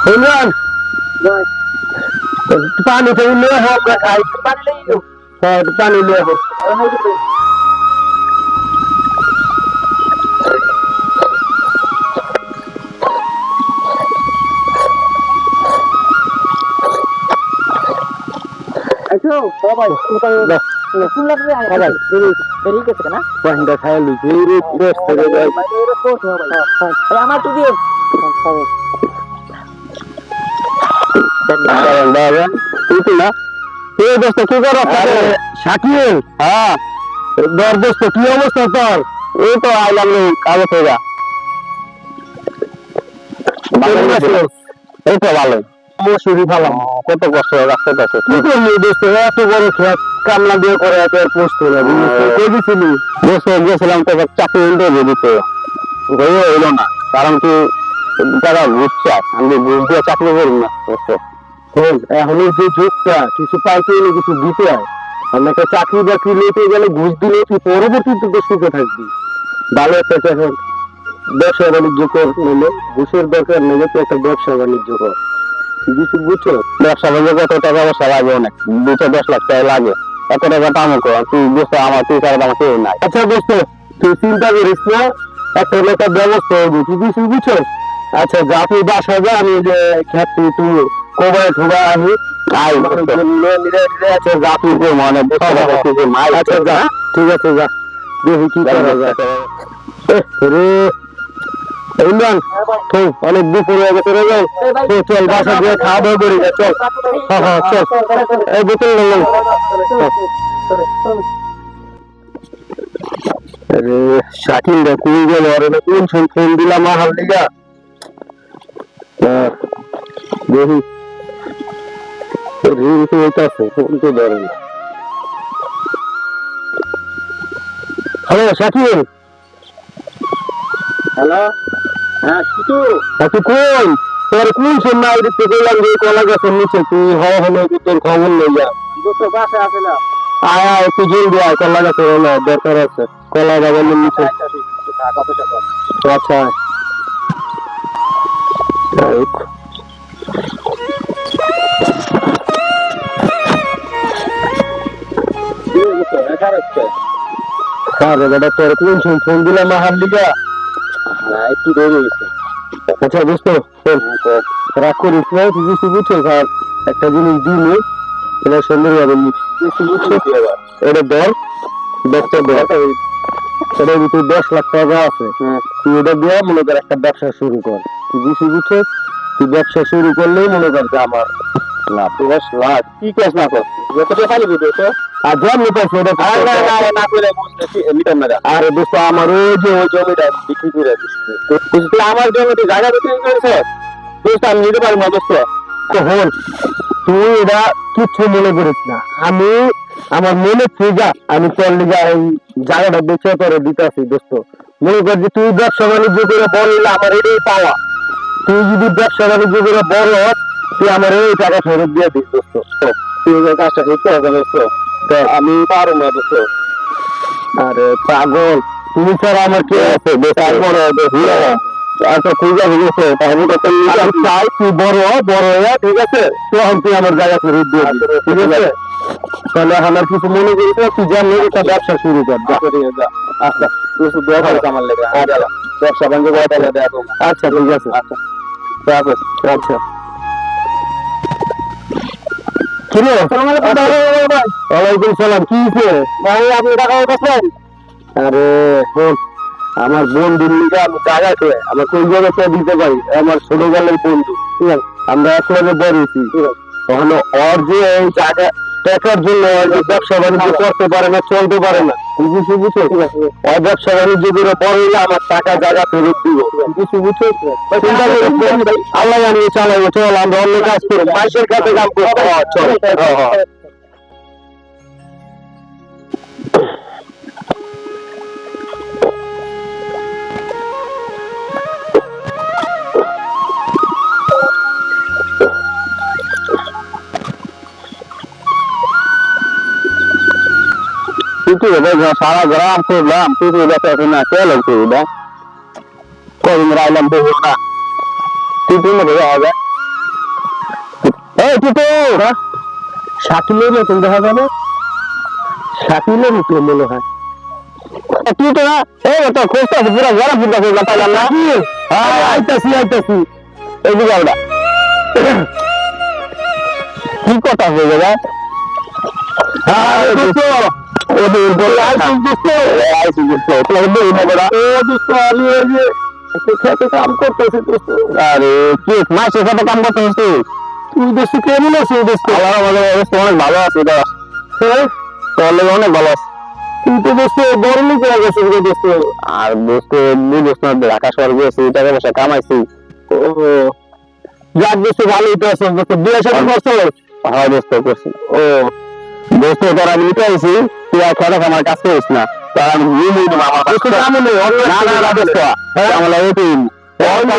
ইমরান পানি তো নিয়ে হোক খাই পানি নিয়ে হ্যাঁ পানি নিয়ে হোক আইছো সবাই শুনলাম যে সবাই বেরিয়ে গেছে না পানিটা খাই লুচি রে বেশ করে যাই বাইরে কোট সবাই আমার টু দিও বাবা তুই না এই দোস্ত কি করো শাকিল হ্যাঁ দর দোস্ত কি অবস্থা তোর এই তো আইলাম কাজে থেকে এই তো ভালো মশুরি ভালো কত কষ্ট রাস্তা কাছে কি করলি দোস্ত এত বড় খেত কামলা দিয়ে করে এত পোস্ট করে কই দিছিলি দোস্ত গেছিলাম তো চাকরি ইন্টারভিউ দিতে হইলো না কারণ কি যারা বুঝছে আমি বুঝতে চাকরি করব না দোস্ত এখন যে যুগটা কিছু পাইতে হলে কিছু দিতে হয় আমাকে চাকরি বাকরি নিতে গেলে ঘুষ দিলে তুই পরবর্তীতে তো সুখে থাকবি ভালো একটা এখন ব্যবসা বাণিজ্য কর নিলে ঘুষের দরকার নেই তুই একটা ব্যবসা বাণিজ্য কর কিছু বুঝছো ব্যবসা বাণিজ্য কত টাকা পয়সা লাগে অনেক 2-10 লাখ টাকা লাগে এত টাকা দাম কর তুই বুঝতে আমার তুই ছাড়া আমার কেউ নাই আচ্ছা দোস্ত তুই চিন্তা করিস না একটা লোকের ব্যবস্থা হবে তুই কিছু বুঝছো আচ্ছা যা তুই বাসা যা আমি যে খেতে তুই কোবাই ঠোবা আমি আই আছে যা তুই মানে আচ্ছা যা ঠিক আছে যা দেখি কি করা যায় রে ইমরান তুই অনেক দুপুর হয়ে গেছে রে চল বাসা দিয়ে খাওয়া দাওয়া করি চল হ্যাঁ হ্যাঁ চল এই বোতল নিলাম আরে শাকিল রে কোন গেল আরে কোন ফোন দিলাম হাল দিগা দেখি রিল তো হইতাছে ফোন তো ধরে না হ্যালো শাকিল হ্যালো হ্যাঁ কিটু তুই কোন তোর কোন শোনা দিতে গেলাম যে কলা গাছের নিচে তুই হলো তোর খবর নেই যা দুটো বাসে আছে না আয় আয় একটু জলদি আয় কলা গাছের হলো দরকার আছে কলা বাগানের নিচে আচ্ছা তোর কোন ফোন দিলাম হার লিগা একটু দেরি হয়েছে আচ্ছা দোস্ত রাগ করিস না তুই কিছু বুঝছিস আর একটা জিনিস দিলে এটা সুন্দর হবে এটা ধর দশটা ধর এটার ভিতরে 10 লাখ টাকা আছে তুই এটা দিয়ে মনে কর একটা ব্যবসা শুরু কর তুই কিছু বুঝছিস তুই ব্যবসা শুরু করলেই মনে কর যে আমার লাভ 10 লাখ কি কাজ না কর যতটা পালি বুঝছো আর যেমন পাইছে ওটা না করে মিটার না আরে দোস্ত আমার ওই যে ওই জমিটা বিক্রি করে দিচ্ছি আমার জমিতে জায়গা বিক্রি করেছে দোস্ত আমি নিতে পারি না দোস্ত হল তুই এটা কিচ্ছু মনে করিস না আমি আমার মনে ফিজা আমি তোর লিগা এই জায়গাটা বেচে করে দিতেছি দোস্ত মনে কর যে তুই ব্যবসা বাণিজ্য করে বড় হইলে আমার এটাই পাওয়া তুই যদি ব্যবসা বাণিজ্য করে বড় হ তুই আমার এই টাকা ফেরত দিয়ে দিস দোস্ত তুই কাজটা করতে হবে দোস্ত আমি পারো না দোস্ত আরে পাগল তুমি ছাড়া আমার কে আছে তারপরে আচ্ছা ঠিক আছে দোস্ত তাহলে চাই তুই বড় হয়ে ঠিক আছে তখন তুই আমার জায়গা ফেরত দিয়ে দিস ঠিক আছে তাহলে আমার কিছু মনে করিস না তুই জানলে একটা ব্যবসা শুরু কর আচ্ছা তুই দোয়া করিস আমার লেগে ব্যবসা বাণিজ্য আচ্ছা ঠিক আছে আচ্ছা আচ্ছা ওয়ালাইকুম সালাম কি ভাই আপনি টাকা পাচ্ছেন আরে আমার বন্ধুর লিগে আমি জায়গা খেয়ে আমার কোন জায়গাতে দিতে পারি আমার ছোটবেলার বন্ধু ঠিক আছে আমরা একসাথে বড়ছি তাহলে ওর যে এই জায়গা টাকার জন্য ব্যবসা বাণিজ্য করতে পারে না চলতে পারে না কিছু বুঝছো ওই ব্যবসা বাণিজ্য করে বড় হইলে আমার টাকা জায়গা ফেরত দিব কিছু বুঝছো আল্লাহ আমি চালাবো চল আমরা অন্য কাজ করি মাসের কাছে কাম করবো চল সারা গ্রাম করলাম তুই না চলো কদিন রাইলাম দেবো না তুই হবে এই টিটো শাকিলের মতন দেখা যাবে, শাকিলের মতো মনে হয়। টিটো না এই তো খুঁজতেছে পুরো গলা ফুটতেছে না পাইলাম না। আইতাছি এদিকে আমরা কি কথা হয়ে যাবে। কাম করতেছি আরে কি মাসের সাথে কাম করতেছি তুই দোস্ত কেমন আছিস দোস্ত? আমাদের অবস্থা অনেক ভালো আছে অনেক ভালো আছে। তুই তো দোস্ত বড় লোক হয়ে গেছিস রে দোস্ত। আর দোস্ত বুঝোস না ঢাকা শহর গেছি টাকা পয়সা কামাইছি। ও যাক দোস্ত ভালোই তো আছে দোস্ত। বিয়ে শাদী করছো? হ্যাঁ দোস্ত করছি। ও দোস্ত তোরা নিতে আইছি তুই আর খরচ আমার কাছে করিস না। তার আমি নিয়ে নিই আমার দোস্ত কাম নেই। না না না দোস্ত আমার লাগে তুই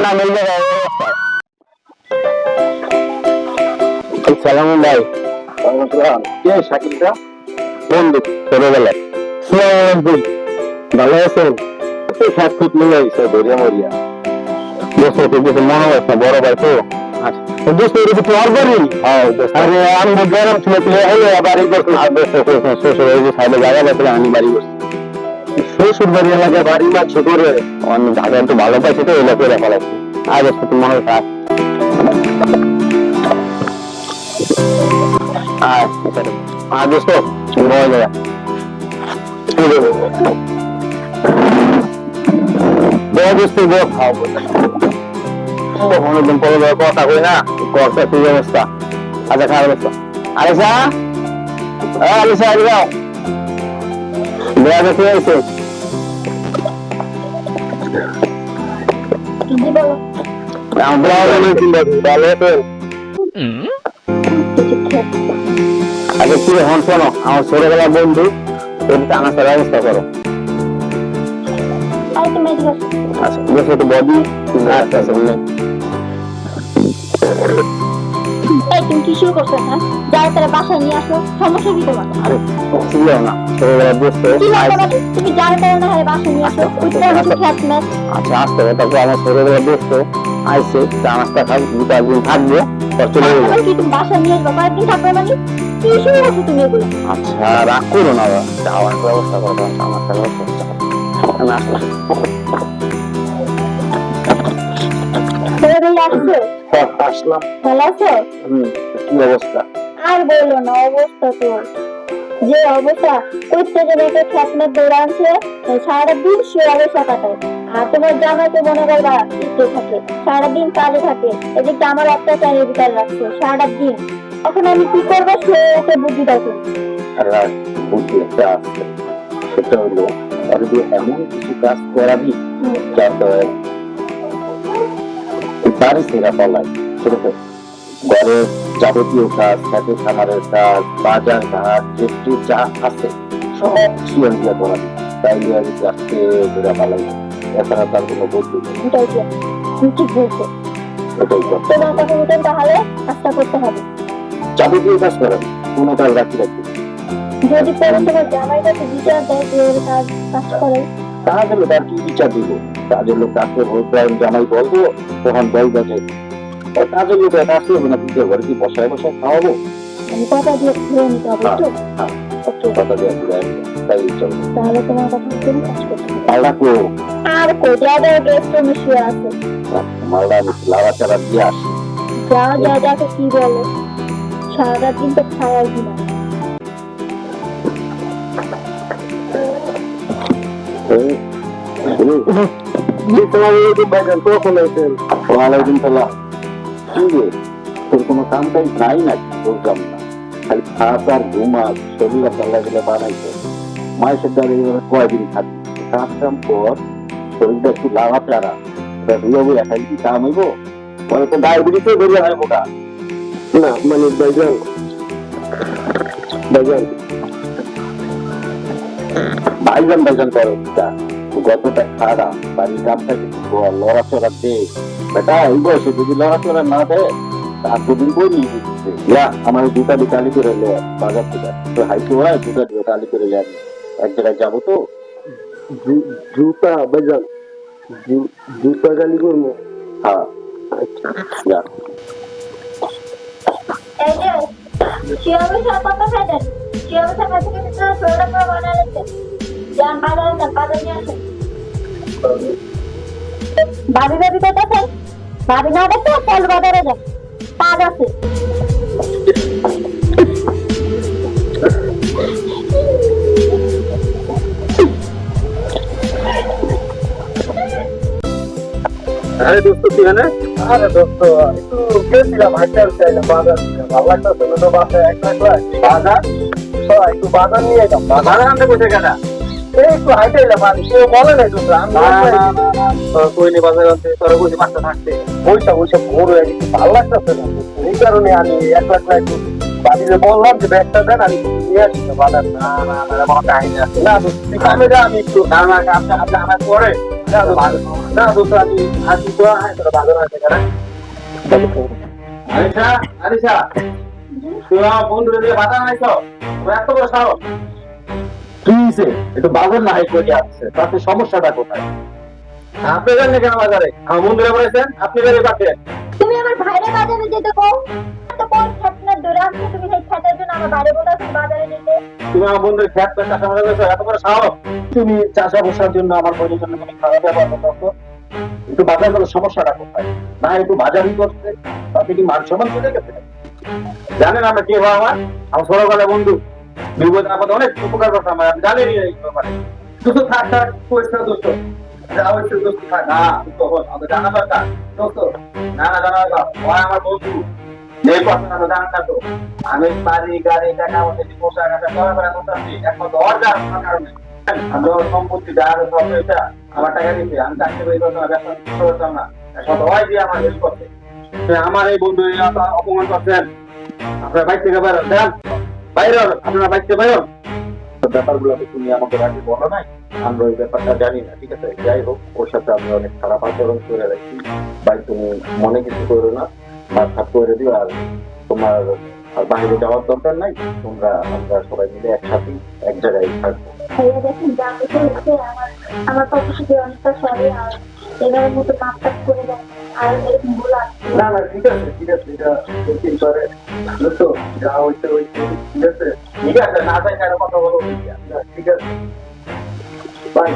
না মিলবে অবস্থা। সালাম ভাই। কে শাকিলটা? বন্ধু ছোটবেলায়। ভালো আছেন? খ্যাত খুব মিলে গেছে ধরিয়া মরিয়া। দোস্ত তুই কিছু মনে হয় না বড় ভাই তো। আচ্ছা দোস্ত এটা তো আর বাড়ি? হ্যাঁ আরে আমি গ্রাম ছিল তুই হলো বাড়ি করছিস? আর দোস্ত শ্বশুর এই যে সাইডে জায়গা আছে আমি বাড়ি করছি। শ্বশুর বাড়ি এলাকায় বাড়ি না ছোট রে? অনেক জায়গা একটু ভালো পাইছে তো এলাকা করে ফেলাচ্ছি। আর দোস্ত তুই মনে হয় আর দোস্ত বড় জায়গা অনেকদিন পরে কথা কই না কথা কি অবস্থা? আচ্ছা খারাপ অবস্থা। আলিশা আলিশা যাও বেড়াতে কি হয়েছে? আচ্ছা কি এখন শোনো আমার ছোটবেলার বন্ধু আনার ব্যবস্থা করো। আচ্ছা বডি আচ্ছা তুমি কি শুরু করছো? হ্যাঁ যাও তারা বাসায় নিয়ে আসো, সমস্যা কি তোমার? আরে ছিল না ছোটবেলার দোস্ত তুমি যাও তারা না বাসায় নিয়ে আসো। আচ্ছা আসতে হবে তারপর আমার ছোটবেলার দোস্ত আইসে চা নাস্তা খাই দুটো একদিন থাকবে চলে যাবো। কি তুমি বাসায় নিয়ে আসবো কয়েকদিন থাকবে মানে কি শুরু করছো তুমি এগুলো? আচ্ছা রাগ করো না যাওয়ার ব্যবস্থা করো আমার ব্যবস্থা আমি আসছি। আসলাম। ভালো আছো? কি অবস্থা? আর বলো না অবস্থা তো যে অবস্থা করতে গেলে একটা খ্যাতমের দৌড়ানছে সারাদিন সে অবস্থা কাটায়। আর তোমার জামাইকে মনে করবা ইচ্ছে থাকে সারাদিন কাজে থাকে এদিকে আমার একটা চাইলে বিকাল রাখছে সারাদিন। এখন আমি কি করবো সে একটা বুদ্ধি দেখো। বুদ্ধি একটা আসছে সেটা হলো আর যদি এমন কিছু কাজ করাবি যাতে বাড়ি সেরা পালাই ছোট ঘরের যাবতীয় কাজ খেতে খামারের কাজ বাজার ঘাট যেটি যা আছে সব শিয়ার দিয়ে করাবি তাইলে আমি আজকে ঘুরে পালাই। এছাড়া তার কোনো বুদ্ধি নেই। ঠিক বলছো এটাই তোমার কথা মতন তাহলে কাজটা করতে হবে। যাবতীয় কাজ করাবি কোনো কাজ রাখি যদি পরে তোমার জামাই কাছে বিচার দেয় যে ওর কাজ কাজ করে কাজ হলো তার কি বিচার দিব? কাজের লোক কাজকে জামাই বলবো তখন বলবো যে কাজের লোক কাজ করবো না কিন্তু ঘরে কি বসায় বসায় খাওয়াবো? আমি কথা দিয়ে ধরে নিতে হবে তো। ওকে কথা দিয়ে তাই চলবে। তাহলে তোমার কথা মতন কাজ করতে হবে। মালদা কো আর কোথায় গেস্ট রুমে শুয়ে আছে? মালদা লাড়া চাড়া দিয়ে আসি। যা দেখো কি বলে সারা দিন তো খাওয়াই দিনা। তোর কোনো কাম টাইম নাই নাকি? বুঝলাম না খালি খাস আর ঘুমাস শরীর পাল্লা গেলে বানাইছে মায়ের দ্বারা এইভাবে কয়দিন থাকবি কাজ কাম কর শরীরটা একটু লাভা প্লারা ধুয়াবো একাই কি কাম হইব? পরে তো ডায়াবেটিসে বেরিয়ে হয় মোটা না মানে ভাইজান ভাইজান ভাইজান করো গতটা খারাপ বাড়ির কাম থাকে লড়াচড়া দে বেটা এই বয়সে যদি লড়াচড়া না দেয় আর দুদিন বই নিয়ে দিচ্ছে আমার জুতা দিয়ে কালি করে লে বাজার থেকে তো হাইটে হয় জুতা দিয়ে কালি করে লে এক জায়গায় যাবো তো জুতা বাজার জুতা কালি করবো। হ্যাঁ সে অবস্থা কত খাইতেন সে অবস্থা কাছে কাছে তো ছোটটা করে বানালেন যান বাজারে যান বাজার নিয়ে আসেন ভাবি ভাবি কোথায় ভাবি না দেখো চল বাজারে যান কাজ আছে আরে দোস্ত তুই না আরে দোস্ত একটু গেছিলাম হাঁটতে চাইলাম বাজার ভালো লাগতো তো বাসে এক লাখ বাজার একটু বাজার নিয়ে এলাম বাজার আনতে বসে কেনা এই একটু হাইটে এলাম আর কেউ বলে নাই দোস্ত আমি কই নি বাজার আনতে তোর বুঝি মাথা থাকতে ওইসব ভোর হয়ে গেছে ভালো লাগতেছে না এই কারণে আমি 1 লাখ একটু বাড়িতে বললাম যে ব্যাগটা দেন আমি নিয়ে আসি বাজার না না আমার কাহিনী আছে না দোস্ত আমি একটু না না আপনি আমার পরে না দোস্ত আমি আসি তো তোর বাজার আছে কেন আরিশা আরিশা তুই আমার বন্ধুরে দিয়ে বাজার নাইছো তুমি এত বড় সাহস কি হইছে একটু বাজার না হাই করে আসছে তাতে সমস্যাটা কোথায় আপনি জানেন কেন বাজারে আমার বন্ধুরে বলেছেন আপনি বেরিয়ে পাচ্ছেন তুমি আমার ভাইরে বাজারে যেতে কও তো কোন খেতনার দৌড়ে আসছে তুমি সেই খেতের জন্য আমার বাড়ি বলেছো বাজারে যেতে তুমি আমার বন্ধুর খেত করে চাষা বাজার করেছো এত বড় সাহস তুমি চাষা বসার জন্য আমার বোনের জন্য কোনো খারাপ ব্যবহার করছো একটু বাজার করার সমস্যাটা কোথায় না একটু বাজারই করছে তাতে কি মান সম্মান চলে গেছে জানেন আমরা কি হয় আমার ছোটবেলার বন্ধু বিপদ আপদ অনেক উপকার করতাম আমি জানি এই ব্যাপারে দুটো থাক থাক পয়সা দোস্ত যা হয়েছে দোস্ত থাক না তখন আমাদের জানা দরকার দোস্ত না না জানা দরকার ওই আমার বন্ধু এই কথা না জানা না তো আমি বাড়ি গাড়ি টাকা আমাদের পোশাক আশাক চলাফেরা করতেছি একমাত্র অর্ডার কারণে আমি সম্পত্তি যার সব এটা আমার টাকা দিচ্ছে আমি চাকরি বাকরি করতাম না ব্যবসা করতাম না এখন ওই দিয়ে আমার হেল্প করছে আমার এই বন্ধু অপমান করছেন আপনার বাইক থেকে বেরোন দেন বাইরে আপনারা বাইক থেকে বেরোন ব্যাপারগুলো তুমি আমাকে আগে বলো নাই আমরা ওই ব্যাপারটা জানি না ঠিক আছে যাই হোক ওর সাথে আমরা অনেক খারাপ আচরণ করে রাখছি ভাই তুমি মনে কিছু করো না মাথা করে দিও আর তোমার আর বাইরে যাওয়ার দরকার নাই তোমরা আমরা সবাই মিলে একসাথে এক জায়গায় থাকবো ভাইয়া দেখুন যা কিছু হচ্ছে আমার পক্ষ থেকে অনেকটা সরি আর এবারের মতো কাজ করে দেন আর এরকম ভুল আসছে না না ঠিক আছে এটা ঠিক করে তো যা হইছে হইছে ঠিক আছে না তাই কথা বলো ঠিক আছে বাই